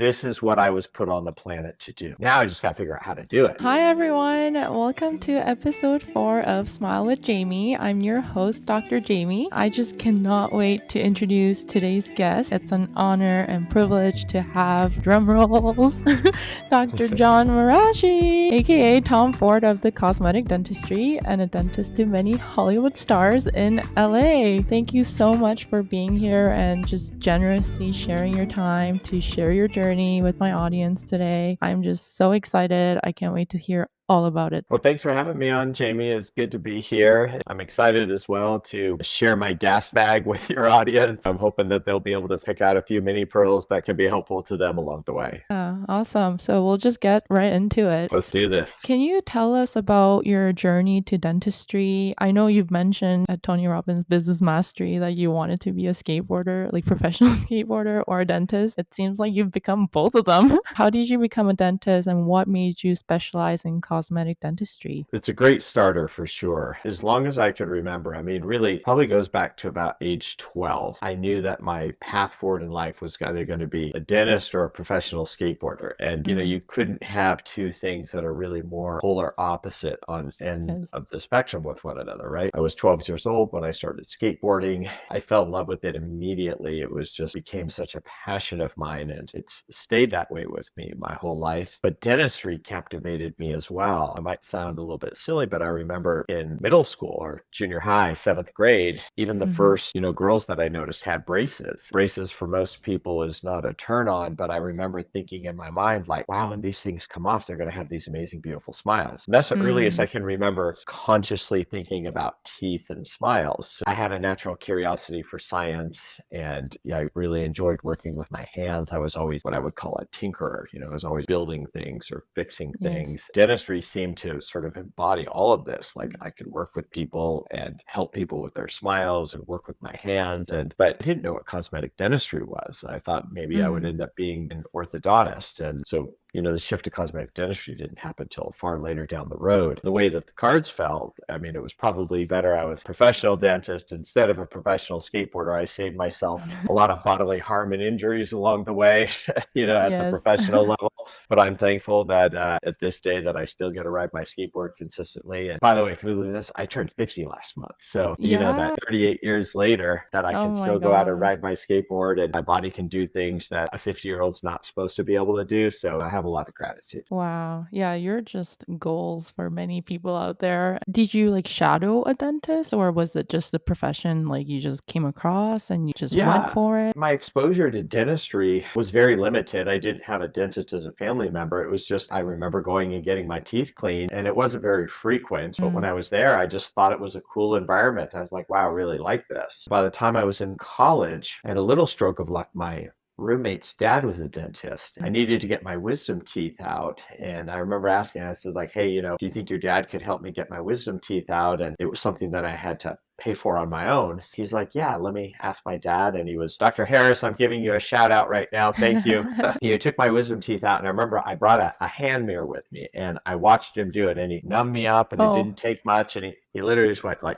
this is what I was put on the planet to do. Now I just got to figure out how to do it. Hi, everyone. Welcome to episode 4 of Smile with Jamie. I'm your host, Dr. Jamie. I just cannot wait to introduce today's guest. It's an honor and privilege to have, drum rolls, Dr. Jon Marashi, aka Tom Ford of the Cosmetic Dentistry and a dentist to many Hollywood stars in LA. Thank you so much for being here and just generously sharing your time to share your journey with my audience today. I'm just so excited. I can't wait to hear all about it. Well, thanks for having me on, Jamie. It's good to be here. I'm excited as well to share my gas bag with your audience. I'm hoping that they'll be able to pick out a few mini pearls that can be helpful to them along the way. Awesome. So we'll just get right into it. Let's do this. Can you tell us about your journey to dentistry? I know you've mentioned at Tony Robbins Business Mastery that you wanted to be a skateboarder, like professional skateboarder or a dentist. It seems like you've become both of them. How did you become a dentist and what made you specialize in cosmetic dentistry? It's a great starter for sure. As long as I could remember, really probably goes back to about age 12. I knew that my path forward in life was either going to be a dentist or a professional skateboarder. And, you couldn't have two things that are really more polar opposite on end of the spectrum with one another, right? I was 12 years old when I started skateboarding. I fell in love with it immediately. It was just became such a passion of mine, and it's stayed that way with me my whole life. But dentistry captivated me as well. I might sound a little bit silly, but I remember in middle school or junior high, 7th grade, even the first, girls that I noticed had braces. Braces for most people is not a turn on, but I remember thinking in my mind, like, wow, when these things come off, they're going to have these amazing, beautiful smiles. And that's the earliest I can remember consciously thinking about teeth and smiles. I had a natural curiosity for science, and I really enjoyed working with my hands. I was always what I would call a tinkerer. I was always building things or fixing things. Dentistry seemed to sort of embody all of this. Like I could work with people and help people with their smiles and work with my hands. But I didn't know what cosmetic dentistry was. I thought maybe I would end up being an orthodontist. And so the shift to cosmetic dentistry didn't happen until far later down the road. The way that the cards fell, it was probably better I was a professional dentist instead of a professional skateboarder. I saved myself a lot of bodily harm and injuries along the way, at the professional level. But I'm thankful that at this day that I still get to ride my skateboard consistently. And by the way, I turned 50 last month. So, that 38 years later that I can still go out and ride my skateboard and my body can do things that a 50-year-old's not supposed to be able to do. So I have a lot of gratitude. Wow. Yeah, you're just goals for many people out there. Did you shadow a dentist, or was it just a profession you just came across and you just went for it? My exposure to dentistry was very limited. I didn't have a dentist as a family member. It was just, I remember going and getting my teeth cleaned, and it wasn't very frequent. But when I was there, I just thought it was a cool environment. I was like, wow, I really like this. By the time I was in college, I had a little stroke of luck. My roommate's dad was a dentist. I needed to get my wisdom teeth out. And I remember asking, I said hey, do you think your dad could help me get my wisdom teeth out? And it was something that I had to pay for on my own. He's like, yeah, let me ask my dad. And he was, Dr. Harris, I'm giving you a shout out right now. Thank you. He took my wisdom teeth out. And I remember I brought a hand mirror with me and I watched him do it, and he numbed me up, and it didn't take much. And he literally just went like,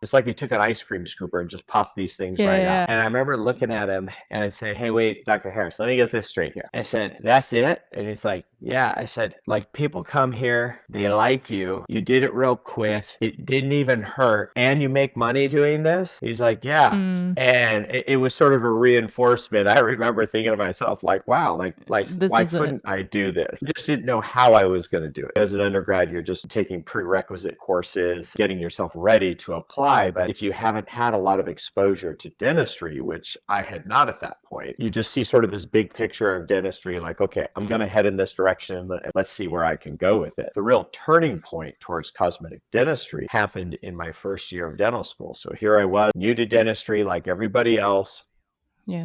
it's like he took an ice cream scooper and just popped these things out. And I remember looking at him and I'd say, hey, wait, Dr. Harris, let me get this straight here. I said, that's it? And he's like, yeah. I said, people come here, they like you. You did it real quick. It didn't even hurt. And you make money doing this? He's like, yeah. And it was sort of a reinforcement. I remember thinking to myself, wow, why couldn't I do this? I just didn't know how I was going to do it. As an undergrad, you're just taking prerequisite courses, getting yourself ready to apply. But if you haven't had a lot of exposure to dentistry, which I had not at that point, you just see sort of this big picture of dentistry, like, okay, I'm going to head in this direction. Let's see where I can go with it. The real turning point towards cosmetic dentistry happened in my first year of dental school. So here I was, new to dentistry like everybody else.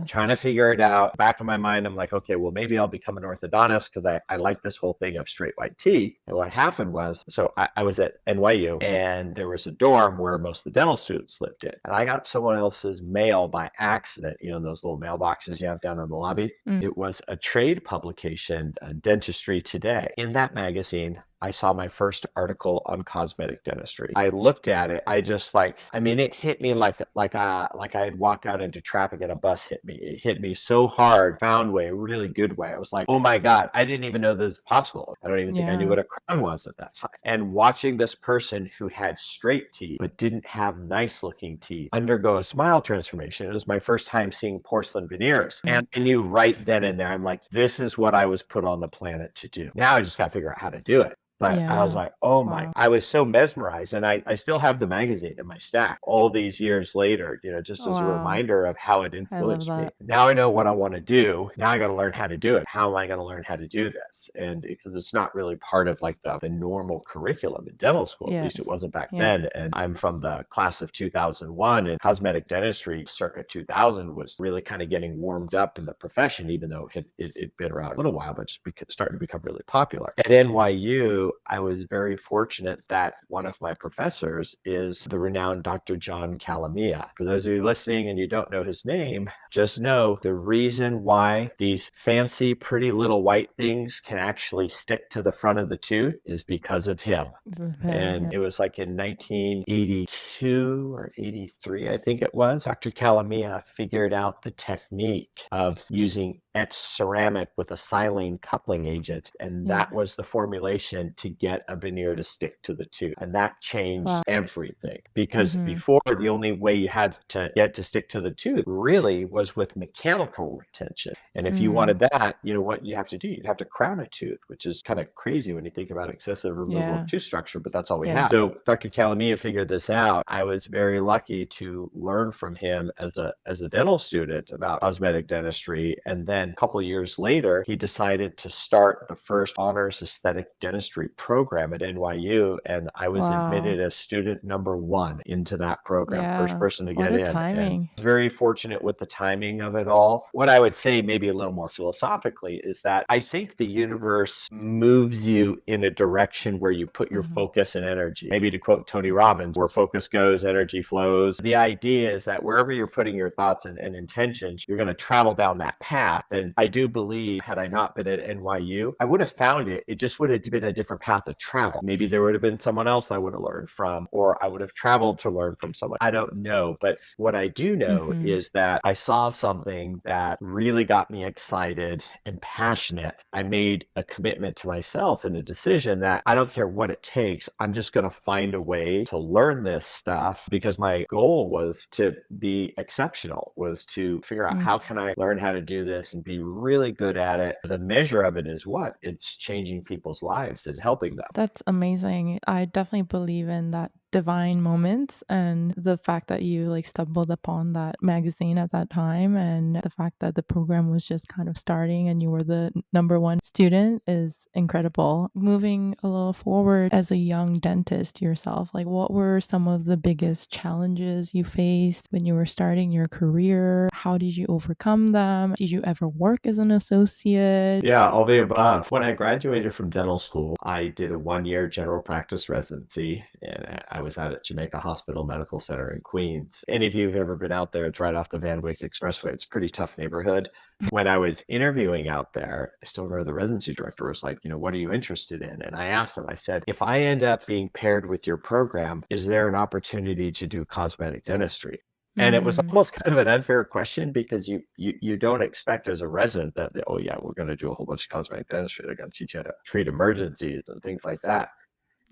Trying to figure it out. Back in my mind, I'm like, okay, well, maybe I'll become an orthodontist because I like this whole thing of straight white teeth. And what happened was, so I was at NYU, and there was a dorm where most of the dental students lived in. And I got someone else's mail by accident, those little mailboxes you have down in the lobby. It was a trade publication, Dentistry Today. In that magazine, I saw my first article on cosmetic dentistry. I looked at it. I just it hit me like I had walked out into traffic and a bus hit me. It hit me so hard, found way, a really good way. I was like, oh my God, I didn't even know this was possible. I don't even think I knew what a crown was at that time. And watching this person who had straight teeth but didn't have nice looking teeth undergo a smile transformation. It was my first time seeing porcelain veneers. And I knew right then and there, I'm like, this is what I was put on the planet to do. Now I just got to figure out how to do it. But I was like, oh my, I was so mesmerized. And I still have the magazine in my stack all these years later, just as a reminder of how it influenced me. Now I know what I want to do. Now I got to learn how to do it. How am I going to learn how to do this? And because it's not really part of like the normal curriculum in dental school, at least it wasn't back then. And I'm from the class of 2001, and cosmetic dentistry circa 2000 was really kind of getting warmed up in the profession, even though it'd been around a little while, but it's starting to become really popular. At NYU, I was very fortunate that one of my professors is the renowned Dr. Jon Calamia. For those of you listening and you don't know his name, just know the reason why these fancy, pretty little white things can actually stick to the front of the tooth is because it's him. And it was like in 1982 or 83, I think it was, Dr. Calamia figured out the technique of using etched ceramic with a silane coupling agent. And that was the formulation to get a veneer to stick to the tooth. And that changed everything. Because before, the only way you had to get to stick to the tooth really was with mechanical retention. And if you wanted that, what you have to do, you'd have to crown a tooth, which is kind of crazy when you think about excessive removal of tooth structure, but that's all we have. So Dr. Calamia figured this out. I was very lucky to learn from him as a dental student about cosmetic dentistry. And then a couple of years later, he decided to start the first honors aesthetic dentistry program at NYU. And I was admitted as student number 1 into that program. First person to get in. Timing. And I was very fortunate with the timing of it all. What I would say, maybe a little more philosophically, is that I think the universe moves you in a direction where you put your focus and energy. Maybe to quote Tony Robbins, where focus goes, energy flows. The idea is that wherever you're putting your thoughts and intentions, you're going to travel down that path. And I do believe, had I not been at NYU, I would have found it. It just would have been a different path of travel. Maybe there would have been someone else I would have learned from, or I would have traveled to learn from someone. I don't know. But what I do know is that I saw something that really got me excited and passionate. I made a commitment to myself and a decision that I don't care what it takes. I'm just going to find a way to learn this stuff, because my goal was to be exceptional, was to figure out how can I learn how to do this and be really good at it. The measure of it is what? It's changing people's lives and helping them. That's amazing. I definitely believe in that divine moments, and the fact that you stumbled upon that magazine at that time, and the fact that the program was just kind of starting and you were the number 1 student is incredible. Moving a little forward, as a young dentist yourself, what were some of the biggest challenges you faced when you were starting your career? How did you overcome them? Did you ever work as an associate? Yeah, all the above. When I graduated from dental school, I did a 1-year general practice residency, and I was out at Jamaica Hospital Medical Center in Queens. Any of you who've ever been out there, it's right off the Van Wyck Expressway. It's a pretty tough neighborhood. When I was interviewing out there, I still remember the residency director was like, what are you interested in? And I asked him, I said, if I end up being paired with your program, is there an opportunity to do cosmetic dentistry? And it was almost kind of an unfair question, because you don't expect as a resident that, oh yeah, we're going to do a whole bunch of cosmetic dentistry. They're going to teach you how to treat emergencies and things like that.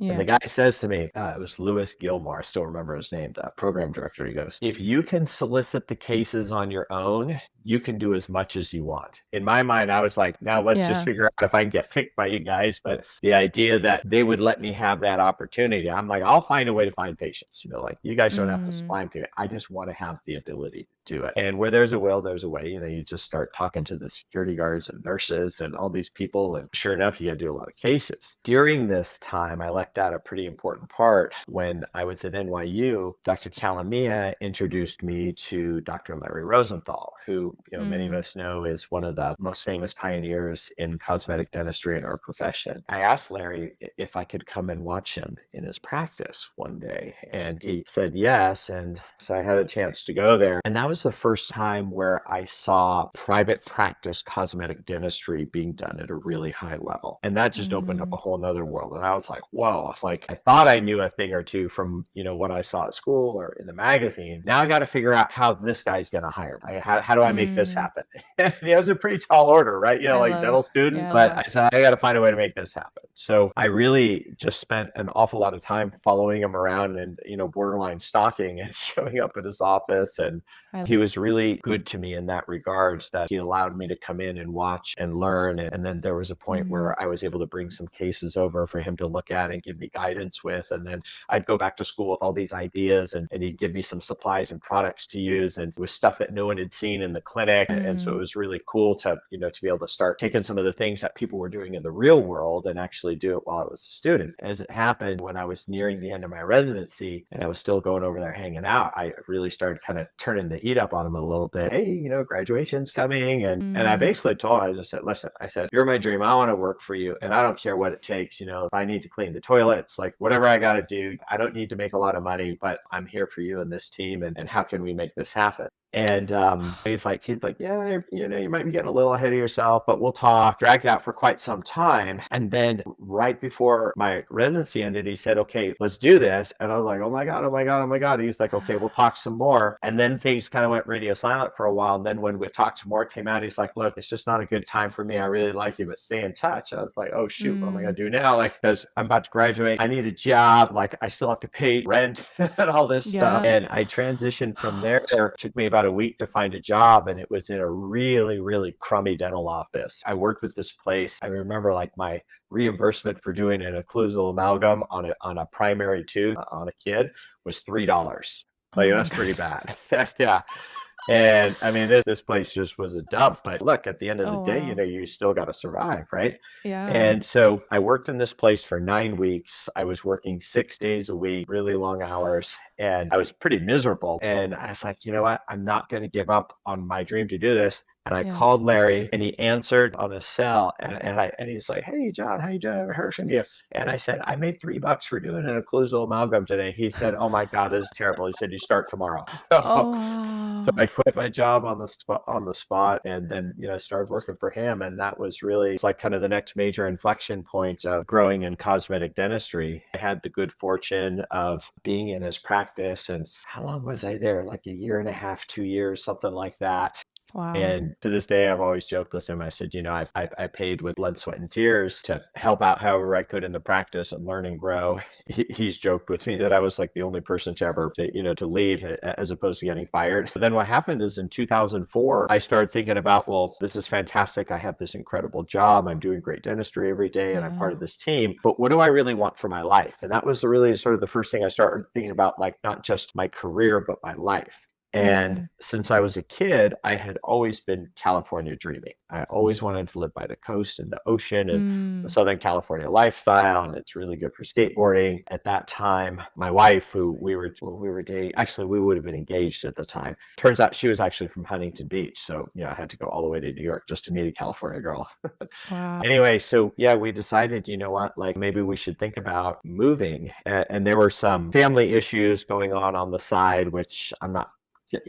And the guy says to me, it was Louis Gilmore, I still remember his name, the program director. He goes, if you can solicit the cases on your own, you can do as much as you want. In my mind, I was like, now let's just figure out if I can get picked by you guys. But the idea that they would let me have that opportunity, I'm like, I'll find a way to find patients. You guys don't have to supply them to me. I just want to have the ability to do it. And where there's a will, there's a way. You just start talking to the security guards and nurses and all these people. And sure enough, you got to do a lot of cases. During this time, I left out a pretty important part. When I was at NYU, Dr. Calamia introduced me to Dr. Larry Rosenthal, who many of us know is one of the most famous pioneers in cosmetic dentistry in our profession. I asked Larry if I could come and watch him in his practice one day, and he said yes. And so I had a chance to go there, and that was was the first time where I saw private practice cosmetic dentistry being done at a really high level. And that just opened up a whole nother world. And I was like, whoa, like I thought I knew a thing or two from, what I saw at school or in the magazine. Now I got to figure out how this guy's going to hire me. How do I make this happen? It was a pretty tall order, right? Like dental student, but I said, I got to find a way to make this happen. So I really just spent an awful lot of time following him around and, borderline stalking and showing up at his office. And he was really good to me in that regards, that he allowed me to come in and watch and learn. And then there was a point where I was able to bring some cases over for him to look at and give me guidance with. And then I'd go back to school with all these ideas and he'd give me some supplies and products to use. And it was stuff that no one had seen in the clinic. And so it was really cool to, to be able to start taking some of the things that people were doing in the real world and actually do it while I was a student. As it happened, when I was nearing the end of my residency and I was still going over there hanging out, I really started kind of turning the heat up on him a little bit. Hey, graduation's coming. And I basically told him, I just said, listen, I said, you're my dream. I want to work for you. And I don't care what it takes. If I need to clean the toilets, like whatever I got to do, I don't need to make a lot of money, but I'm here for you and this team. And how can we make this happen? And he's like, yeah, you might be getting a little ahead of yourself, but we'll talk. Dragged out for quite some time. And then right before my residency ended, he said, okay, let's do this. And I was like, oh my God, oh my God, oh my God. He's like, okay, we'll talk some more. And then things kind of went radio silent for a while. And then when we talked some more, it came out, he's like, look, it's just not a good time for me. I really like you, but stay in touch. I was like, oh shoot, what am I going to do now? Like, because I'm about to graduate. I need a job. Like I still have to pay rent and all this stuff. And I transitioned from there. It took me about a week to find a job, and it was in a really, really crummy dental office. I worked with this place. I remember like my reimbursement for doing an occlusal amalgam on a primary tooth on a kid was $3. Like that's pretty bad. Yeah. And I mean, this place just was a dump. But look, at the end of the day, you still got to survive, right? Yeah. And so I worked in this place for 9 weeks. I was working 6 days a week, really long hours, and I was pretty miserable. And I was like, you know what? I'm not going to give up on my dream to do this. And I called Larry, and he answered on his cell, and he's like, "Hey, John, how you doing? I haven't heard from you." And I said, "I made $3 for doing an occlusal amalgam today." He said, "Oh my God, this is terrible." He said, "You start tomorrow." So I quit my job on the spot, and then started working for him, and that was really like kind of the next major inflection point of growing in cosmetic dentistry. I had the good fortune of being in his practice, and how long was I there? Like a year and a half, 2 years, something like that. Wow. And to this day, I've always joked with him. I said, I paid with blood, sweat, and tears to help out however I could in the practice and learn and grow. He's joked with me that I was like the only person to ever, to lead as opposed to getting fired. But then what happened is in 2004, I started thinking about, well, this is fantastic. I have this incredible job. I'm doing great dentistry every day and I'm part of this team. But what do I really want for my life? And that was really sort of the first thing I started thinking about, like not just my career, but my life. And since I was a kid, I had always been California dreaming. I always wanted to live by the coast and the ocean and the Southern California lifestyle. And it's really good for skateboarding. At that time, my wife, who we were dating, actually, we would have been engaged at the time. Turns out she was actually from Huntington Beach. So, I had to go all the way to New York just to meet a California girl. Wow. Anyway, so we decided, like maybe we should think about moving. And there were some family issues going on the side, which I'm not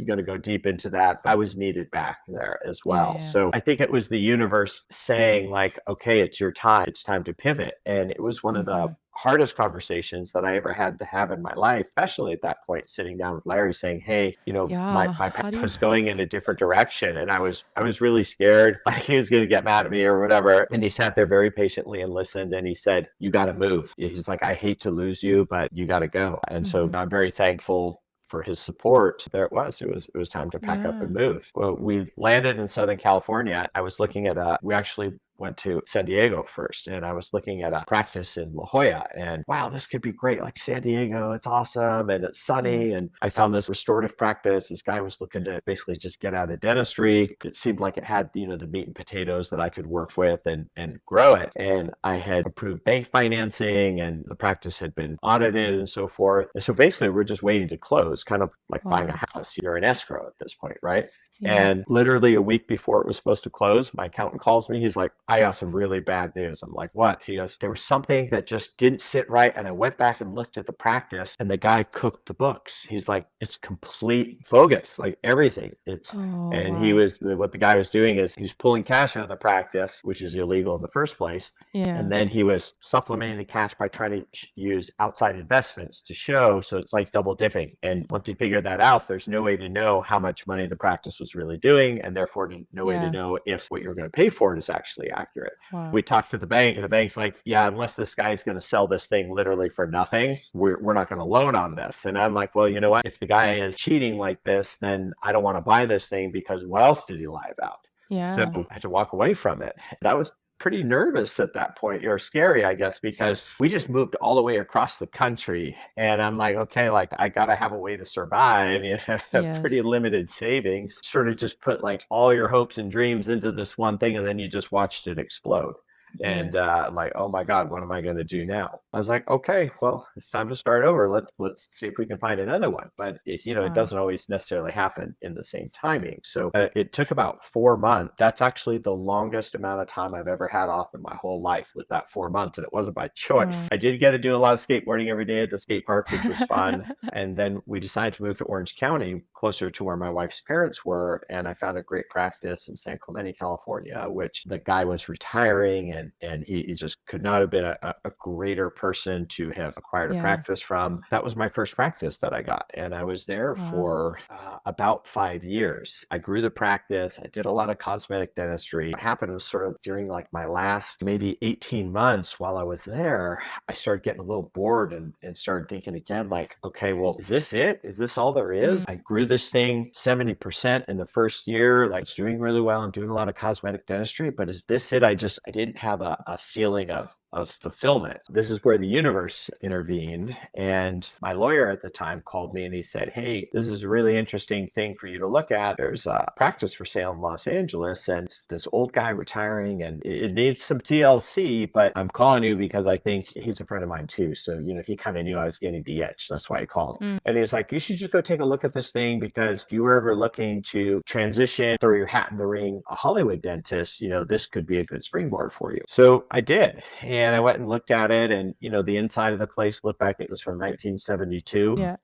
going to go deep into that. I was needed back there as well. So I think it was the universe saying like, okay, it's your time. It's time to pivot. And it was one of the hardest conversations that I ever had to have in my life, especially at that point, sitting down with Larry saying, hey, my path was going in a different direction. And I was really scared, like he was going to get mad at me or whatever. And he sat there very patiently and listened. And he said, you got to move. He's like, I hate to lose you, but you got to go. And so I'm very thankful for his support. There it was time to pack up and move. Well, we landed in Southern California. I was looking at we actually went to San Diego first, and I was looking at a practice in La Jolla, and wow, this could be great. Like San Diego, it's awesome, and it's sunny, and I found this restorative practice. This guy was looking to basically just get out of dentistry. It seemed like it had, the meat and potatoes that I could work with and grow it. And I had approved bank financing, and the practice had been audited and so forth. And so basically, we're just waiting to close, kind of like buying a house. You're in escrow at this point, right? Yeah. And literally a week before it was supposed to close, my accountant calls me. He's like, I got some really bad news. I'm like, what? He goes, there was something that just didn't sit right. And I went back and looked at the practice and the guy cooked the books. He's like, it's complete bogus, like everything. Oh, And wow. what the guy was doing is he's pulling cash out of the practice, which is illegal in the first place. Yeah. And then he was supplementing the cash by trying to use outside investments to show. So it's like double dipping. And once he figured that out, there's no way to know how much money the practice was really doing. And therefore, no way to Yeah. know if what you're going to pay for it is actually accurate. Wow. We talked to the bank, and the bank's like, yeah, unless this guy's going to sell this thing literally for nothing, we're not going to loan on this. And I'm like, well, you know what? If the guy is cheating like this, then I don't want to buy this thing because what else did he lie about? Yeah. So I had to walk away from it. That was pretty nervous at that point, or scary, I guess, because we just moved all the way across the country. And I'm like, okay, like I got to have a way to survive. You have Yes. pretty limited savings. Sort of just put like all your hopes and dreams into this one thing, and then you just watched it explode. And Yes. like, oh my God, what am I going to do now? I was like, okay, well, it's time to start over. Let's see if we can find another one. But it Wow. doesn't always necessarily happen in the same timing. So it took about 4 months. That's actually the longest amount of time I've ever had off in my whole life, was that 4 months, and it wasn't by choice. Wow. I did get to do a lot of skateboarding every day at the skate park, which was fun. And then we decided to move to Orange County, closer to where my wife's parents were, and I found a great practice in San Clemente, California, which the guy was retiring, and he just could not have been a greater person to have acquired a Yeah. practice from. That was my first practice that I got, and I was there Wow. for about 5 years. I grew the practice. I did a lot of cosmetic dentistry. What happened was sort of during like my last maybe 18 months while I was there, I started getting a little bored and started thinking again, like, okay, well, is this it? Is this all there is? I grew this thing 70% in the first year, like it's doing really well. I'm doing a lot of cosmetic dentistry, but is this it? I didn't have a feeling of fulfillment. This is where the universe intervened. And my lawyer at the time called me and he said, hey, this is a really interesting thing for you to look at. There's a practice for sale in Los Angeles, and it's this old guy retiring, and it needs some TLC, but I'm calling you because I think he's a friend of mine too. So, he kind of knew I was getting the itch. That's why I called him. And he's like, you should just go take a look at this thing, because if you were ever looking to transition, throw your hat in the ring, a Hollywood dentist, this could be a good springboard for you. So I did. And I went and looked at it, and the inside of the place looked like it was from 1972. Yeah.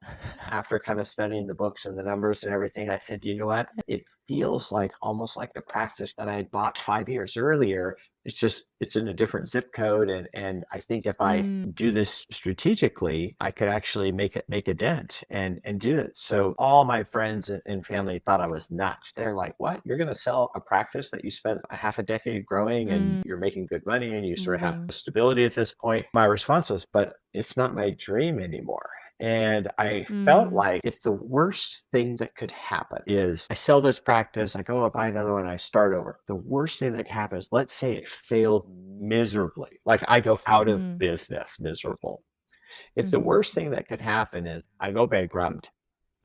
After kind of studying the books and the numbers and everything, I said, you know what? It feels like almost like the practice that I had bought 5 years earlier. It's in a different zip code, and I think if I do this strategically, I could actually make a dent and do it. So all my friends and family thought I was nuts. They're like, what? You're going to sell a practice that you spent a half a decade growing, and you're making good money, and you sort of have stability at this point? My response was, but it's not my dream anymore. And I felt like if the worst thing that could happen is I sell this practice, I go buy another one, I start over. The worst thing that happens, let's say it failed miserably, like I go out of business miserable. If the worst thing that could happen is I go bankrupt,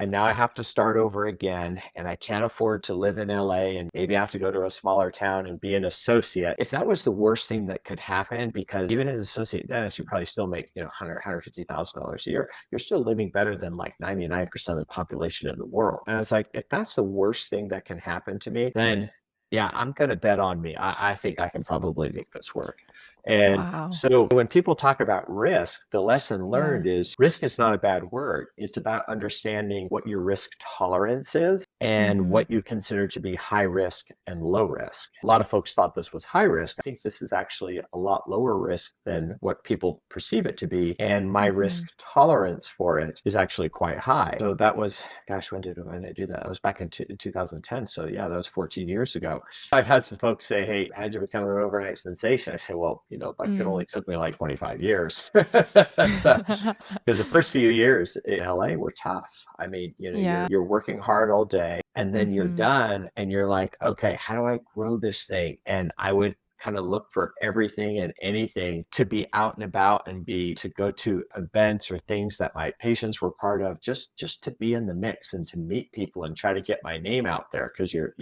and now I have to start over again, and I can't afford to live in LA, and maybe I have to go to a smaller town and be an associate. If that was the worst thing that could happen, because even as an associate dentist, you probably still make, $150,000 a year. You're still living better than like 99% of the population in the world. And it's like, if that's the worst thing that can happen to me, then yeah, I'm going to bet on me. I think I can probably make this work. And Wow. so when people talk about risk, the lesson learned is risk is not a bad word. It's about understanding what your risk tolerance is and what you consider to be high risk and low risk. A lot of folks thought this was high risk. I think this is actually a lot lower risk than what people perceive it to be. And my risk tolerance for it is actually quite high. So that was, gosh, when did I do that? I was back in 2010. So yeah, that was 14 years ago. I've had some folks say, hey, how'd you become an overnight sensation? I say, well, but it only took me like 25 years. Because the first few years in LA were tough. I mean, you're working hard all day, and then you're done, and you're like, okay, how do I grow this thing? And I would kind of look for everything and anything to be out and about and to go to events or things that my patients were part of, just to be in the mix and to meet people and try to get my name out there, because your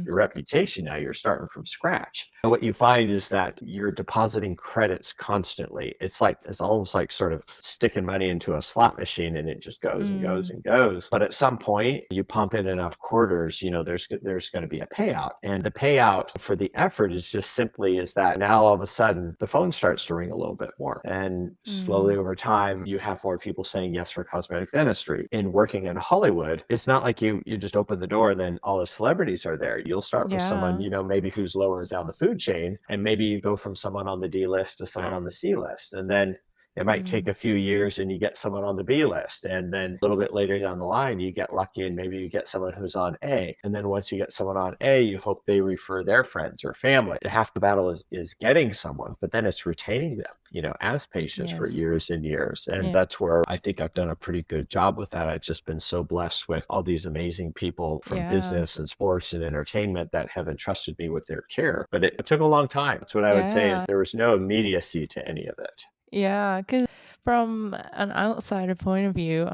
reputation, now you're starting from scratch. And what you find is that you're depositing credits constantly. It's almost like sort of sticking money into a slot machine, and it just goes and goes and goes. But at some point, you pump in enough quarters, there's going to be a payout. And the payout for the effort is just simply is that now all of a sudden the phone starts to ring a little bit more. And slowly over time, you have more people saying yes for cosmetic dentistry. In working in Hollywood, it's not like you just open the door and then all the celebrities are there. You'll start with someone, maybe who's lower down the food chain, and maybe you go from someone on the D list to someone on the C list. And then it might take a few years and you get someone on the B list. And then a little bit later down the line, you get lucky and maybe you get someone who's on A. And then once you get someone on A, you hope they refer their friends or family. Half the battle is getting someone, but then it's retaining them, as patients for years and years. And that's where I think I've done a pretty good job with that. I've just been so blessed with all these amazing people from business and sports and entertainment that have entrusted me with their care. But it took a long time. That's what I would say, is there was no immediacy to any of it. Yeah, because from an outsider point of view,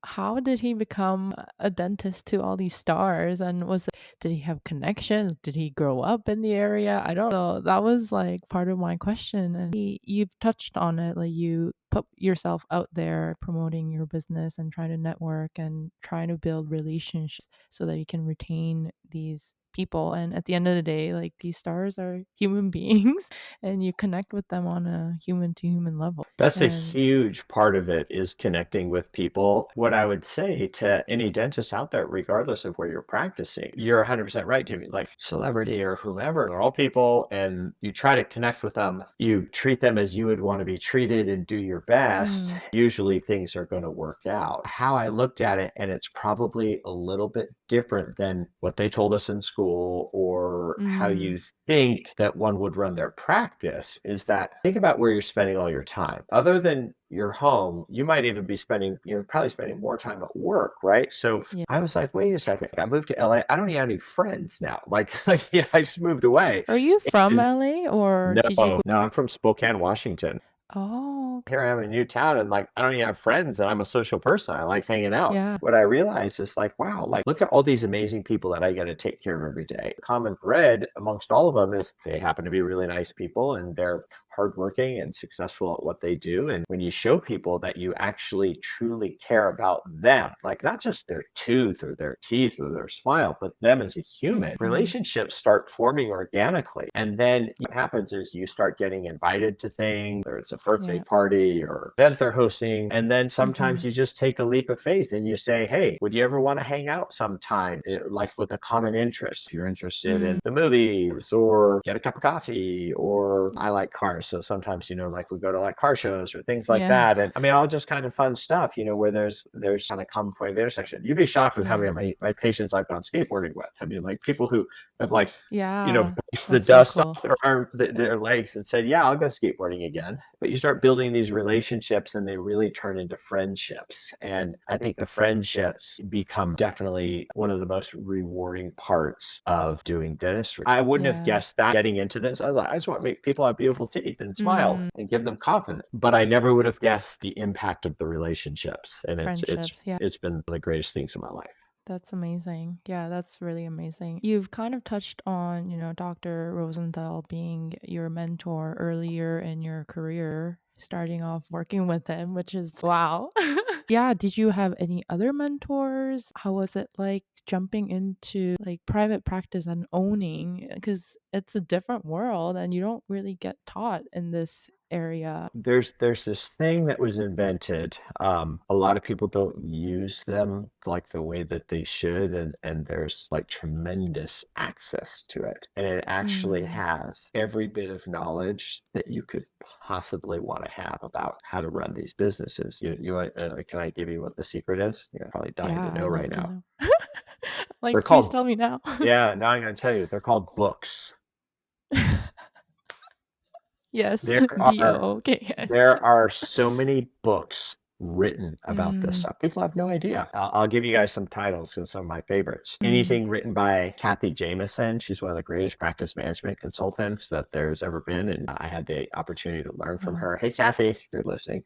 how did he become a dentist to all these stars? And did he have connections? Did he grow up in the area? I don't know. That was like part of my question. And you've touched on it, like you put yourself out there promoting your business and trying to network and trying to build relationships so that you can retain these people. And at the end of the day, like these stars are human beings and you connect with them on a human to human level. That's a huge part of it, is connecting with people. What I would say to any dentist out there, regardless of where you're practicing, you're 100% right, Jimmy. Like celebrity or whomever, they're all people, and you try to connect with them. You treat them as you would want to be treated and do your best. Usually things are going to work out. How I looked at it, and it's probably a little bit different than what they told us in school or how you think that one would run their practice, is that think about where you're spending all your time. Other than your home, you might even be probably spending more time at work, right? So I was like, wait a second, I moved to LA. I don't even have any friends now. I just moved away. Are you from LA or No, I'm from Spokane, Washington. Oh, here I am in a new town, and I don't even have friends, and I'm a social person. I like hanging out. Yeah. What I realized is wow, look at all these amazing people that I get to take care of every day. Common thread amongst all of them is they happen to be really nice people, and they're hardworking and successful at what they do. And when you show people that you actually truly care about them, not just their tooth or their teeth or their smile, but them as a human, relationships start forming organically. And then what happens is you start getting invited to things, or it's a birthday party or event they're hosting. And then sometimes you just take a leap of faith and you say, hey, would you ever want to hang out sometime? With a common interest. If you're interested in the movies, or get a cup of coffee, or I like cars. So sometimes, we go to car shows or things like that. And all just kind of fun stuff, where there's kind of common point of intersection. You'd be shocked with how many of my patients I've gone skateboarding with. People who have the dust off their legs and said, yeah, I'll go skateboarding again. But you start building these relationships and they really turn into friendships. And I think the friendships become definitely one of the most rewarding parts of doing dentistry. I wouldn't have guessed that getting into this. I just want to make people have beautiful teeth and smiles and give them confidence. But I never would have guessed the impact of the relationships. And it's been the greatest things in my life. That's amazing. Yeah, that's really amazing. You've kind of touched on, Dr. Rosenthal being your mentor earlier in your career, starting off working with him, which is wow. Yeah, did you have any other mentors? How was it like jumping into private practice and owning? Because it's a different world and you don't really get taught in this area. There's this thing that was invented. A lot of people don't use them the way that they should, and there's tremendous access to it. And it actually has every bit of knowledge that you could possibly want to have about how to run these businesses. Can I give you what the secret is? You're probably dying to know right now. Please tell me now. Yeah, now I'm going to tell you. They're called books. Yes. There are so many books written about this Mm. stuff. People have no idea. I'll give you guys some titles of some of my favorites. Mm. Anything written by Kathy Jamieson. She's one of the greatest practice management consultants that there's ever been. And I had the opportunity to learn from Wow. her. Hey, Kathy, if you're listening.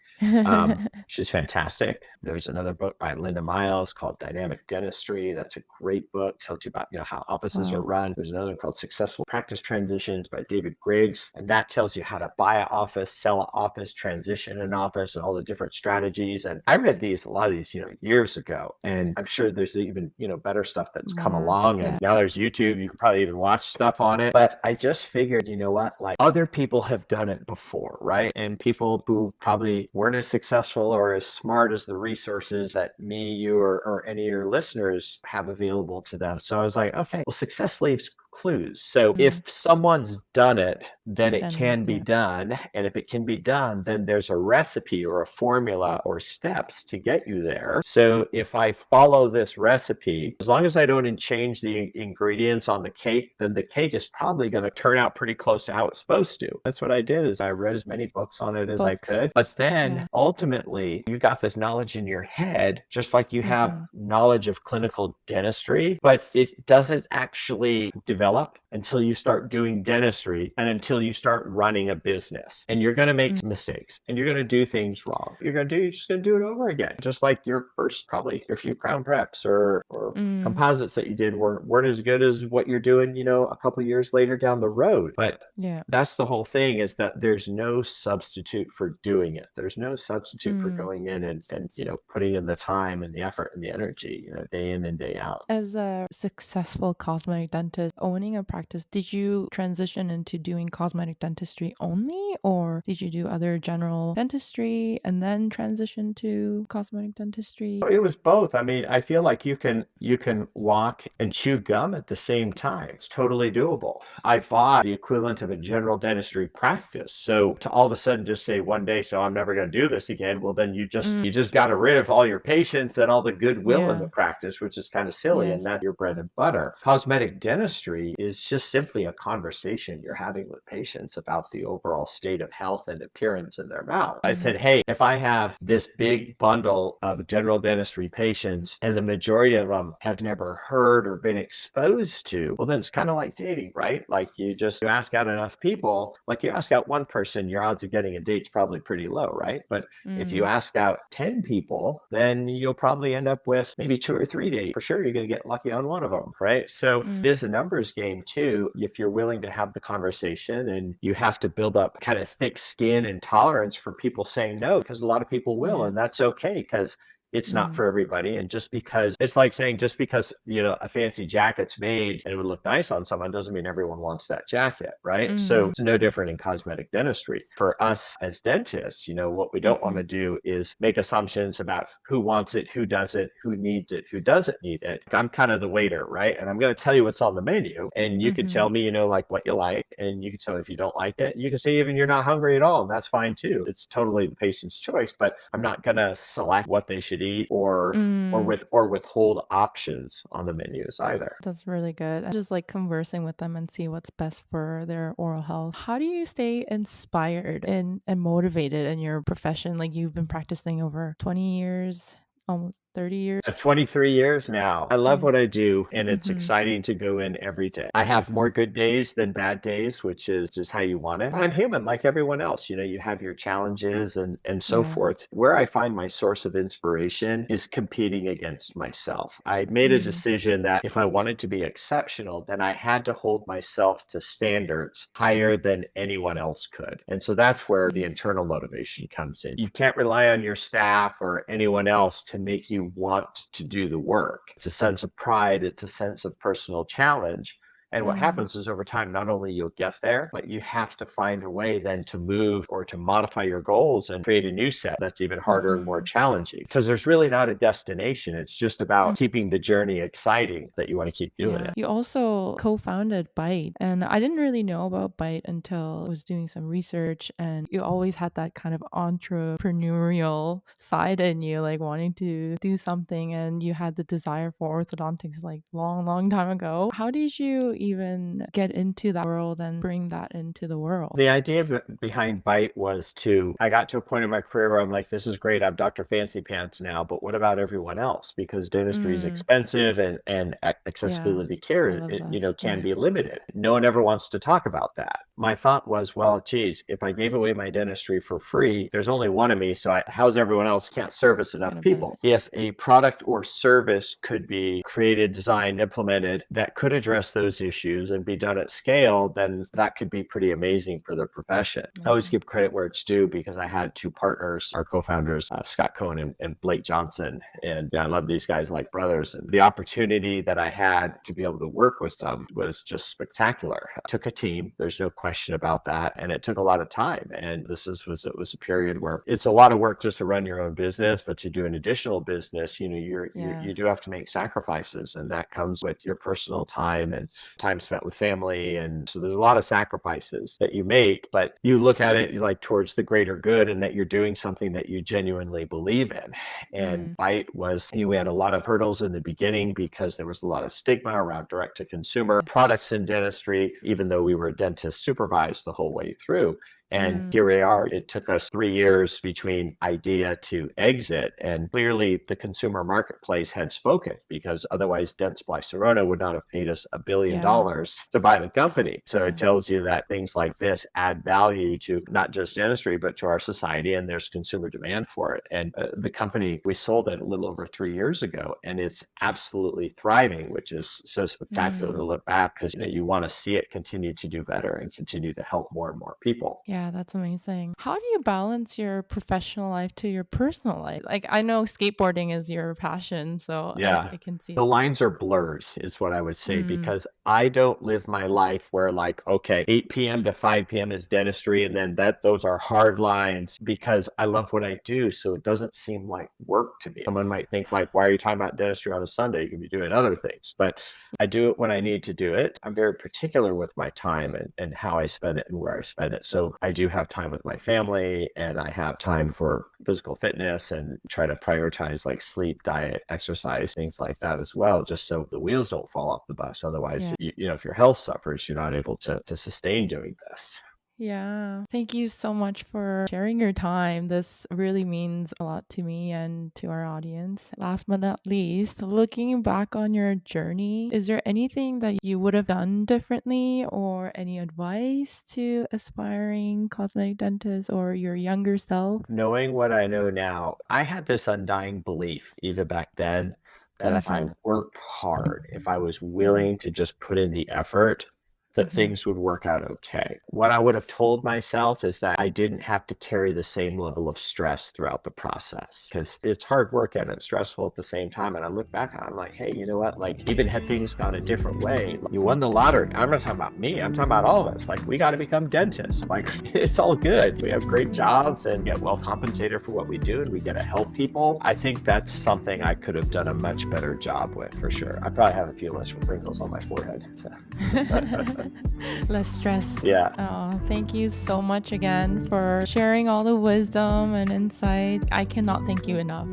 She's fantastic. There's another book by Linda Miles called Dynamic Dentistry. That's a great book. Tells you about how offices are Wow. run. There's another one called Successful Practice Transitions by David Griggs, and that tells you how to buy an office, sell an office, transition an office, and all the different strategies. And I read a lot of these, years ago, and I'm sure there's even better stuff that's come More. along. Yeah. And now there's YouTube. You can probably even watch stuff on it. But I just figured, you know what? Like other people have done it before, right? And people who probably weren't as successful or as smart as the resources that me, you, or any of your listeners have available to them. So I was like, okay, well, success leaves clues. So if someone's done it, then it can be done. And if it can be done, then there's a recipe or a formula or steps to get you there. So if I follow this recipe, as long as I don't change the ingredients on the cake, then the cake is probably going to turn out pretty close to how it's supposed to. That's what I did, is I read as many books on it as I could. But then ultimately, you got this knowledge in your head, just like you have knowledge of clinical dentistry, but it doesn't actually develop until you start doing dentistry and until you start running a business. And you're going to make mistakes and you're going to do things wrong. You're just going to do it over again. Just like your first, probably your few crown preps or composites that you did weren't as good as what you're doing, a couple of years later down the road. But that's the whole thing, is that there's no substitute for doing it. There's no substitute for going in and putting in the time and the effort and the energy, day in and day out. As a successful cosmetic dentist owning a practice, did you transition into doing cosmetic dentistry only, or did you do other general dentistry and then transition to cosmetic dentistry? It was both. I mean, I feel like you can walk and chew gum at the same time. It's totally doable. I bought the equivalent of a general dentistry practice. So to all of a sudden just say one day, so I'm never going to do this again, well, then you just got rid of all your patients and all the goodwill in the practice, which is kind of silly, and that's your bread and butter. Cosmetic dentistry is just simply a conversation you're having with patients about the overall state of health and appearance in their mouth. I said, hey, if I have this big bundle of general dentistry patients and the majority of them have never heard or been exposed to, well, then it's kind of like dating, right? Like you ask out enough people, like you ask out one person, your odds of getting a date's probably pretty low, right? But if you ask out 10 people, then you'll probably end up with maybe 2 or 3 dates. For sure, you're going to get lucky on one of them, right? So it is a numbers game too. If you're willing to have the conversation, and you have to build up kind of thick skin and tolerance for people saying no, because a lot of people will, and that's okay, because it's not for everybody. And just because it's like saying, just because, a fancy jacket's made and it would look nice on someone doesn't mean everyone wants that jacket, right? So it's no different in cosmetic dentistry. For us as dentists, what we don't want to do is make assumptions about who wants it, who does it, who needs it, who doesn't need it. I'm kind of the waiter, right? And I'm going to tell you what's on the menu, and you can tell me, like what you like, and you can tell me if you don't like it. You can say even you're not hungry at all, and that's fine too. It's totally the patient's choice, but I'm not going to select what they should eat or withhold options on the menus either. That's really good. Just like conversing with them and see what's best for their oral health. How do you stay inspired and motivated in your profession? Like, you've been practicing over 20 years, almost 30 years. 23 years now. I love what I do, and it's exciting to go in every day. I have more good days than bad days, which is just how you want it. But I'm human like everyone else. You have your challenges and so forth. Where I find my source of inspiration is competing against myself. I made a decision that if I wanted to be exceptional, then I had to hold myself to standards higher than anyone else could. And so that's where the internal motivation comes in. You can't rely on your staff or anyone else to make you want to do the work. It's a sense of pride. It's a sense of personal challenge. And what happens is, over time, not only you'll get there, but you have to find a way then to move or to modify your goals and create a new set that's even harder and more challenging. Because there's really not a destination. It's just about keeping the journey exciting, that you want to keep doing it. You also co-founded Byte, and I didn't really know about Byte until I was doing some research, and you always had that kind of entrepreneurial side in you, like wanting to do something, and you had the desire for orthodontics like long time ago. How did you even get into that world and bring that into the world? The idea behind Byte was I got to a point in my career where I'm like, this is great. I'm Dr. Fancy Pants now, but what about everyone else? Because dentistry is Mm, expensive and yeah, accessibility care, I love that. can Yeah. be limited. No one ever wants to talk about that. My thought was, well, geez, if I gave away my dentistry for free, there's only one of me. So how's everyone else can't service enough Gonna people? benefit. Yes, a product or service could be created, designed, implemented that could address those issues and be done at scale, then that could be pretty amazing for the profession. I always Amazing. give credit where it's due because I had two partners, our co-founders, Scott Cohen and Blake Johnson. And I love these guys like brothers. And the opportunity that I had to be able to work with them was just spectacular. It took a team. There's no question about that. And it took a lot of time. And it was a period where it's a lot of work just to run your own business, but to do an additional business, Yeah. you do have to make sacrifices, and that comes with your personal time and time spent with family. And so there's a lot of sacrifices that you make, but you look at it like towards the greater good and that you're doing something that you genuinely believe in. And Mm, Byte we had a lot of hurdles in the beginning because there was a lot of stigma around direct to consumer yeah. products in dentistry, even though we were dentist supervised the whole way through. And Mm, here we are. It took us 3 years between idea to exit. And clearly the consumer marketplace had spoken, because otherwise Dentsply Sirona would not have paid us $1 billion yeah. to buy the company. So it Yeah. tells you that things like this add value to not just dentistry, but to our society. And there's consumer demand for it. And the company, we sold it a little over 3 years ago, and it's absolutely thriving, which is so spectacular to Mm. look back, because you want to see it continue to do better and continue to help more and more people. Yeah, that's amazing. How do you balance your professional life to your personal life? Like, I know skateboarding is your passion, so Yeah. I can see. The lines are blurred, is what I would say, Mm, because I don't live my life where, like, okay, 8 p.m. to 5 p.m. is dentistry, and then those are hard lines, because I love what I do. So it doesn't seem like work to me. Someone might think, like, why are you talking about dentistry on a Sunday? You can be doing other things. But I do it when I need to do it. I'm very particular with my time and how I spend it and where I spend it. So I do have time with my family, and I have time for physical fitness, and try to prioritize like sleep, diet, exercise, things like that as well, just so the wheels don't fall off the bus. Otherwise, yeah. if your health suffers, you're not able to sustain doing this. Yeah. Thank you so much for sharing your time. This really means a lot to me and to our audience. Last but not least, looking back on your journey, is there anything that you would have done differently, or any advice to aspiring cosmetic dentists or your younger self? Knowing what I know now, I had this undying belief, even back then, that if I Mm-hmm. worked hard, if I was Mm-hmm. willing to just put in the effort, that Mm-hmm. things would work out okay. What I would have told myself is that I didn't have to carry the same level of stress throughout the process, because it's hard work and it's stressful at the same time. And I look back and I'm like, hey, you know what? Like, even had things gone a different way, you won the lottery. I'm not talking about me, I'm talking about all of us. Like, we got to become dentists. Like, it's all good. We have great jobs and get well compensated for what we do, and we get to help people. I think that's something I could have done a much better job with, for sure. I probably have a few less wrinkles on my forehead. So. Less stress. Yeah. Oh, thank you so much again for sharing all the wisdom and insight. I cannot thank you enough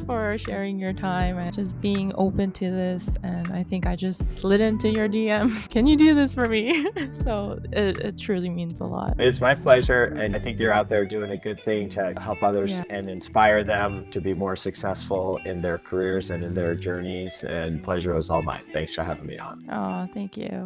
for sharing your time and just being open to this. And I think I just slid into your DMs. Can you do this for me? So it truly means a lot. It's my pleasure. And I think you're out there doing a good thing to help others Yeah. and inspire them to be more successful in their careers and in their journeys. And pleasure was all mine. Thanks for having me on. Oh, thank you.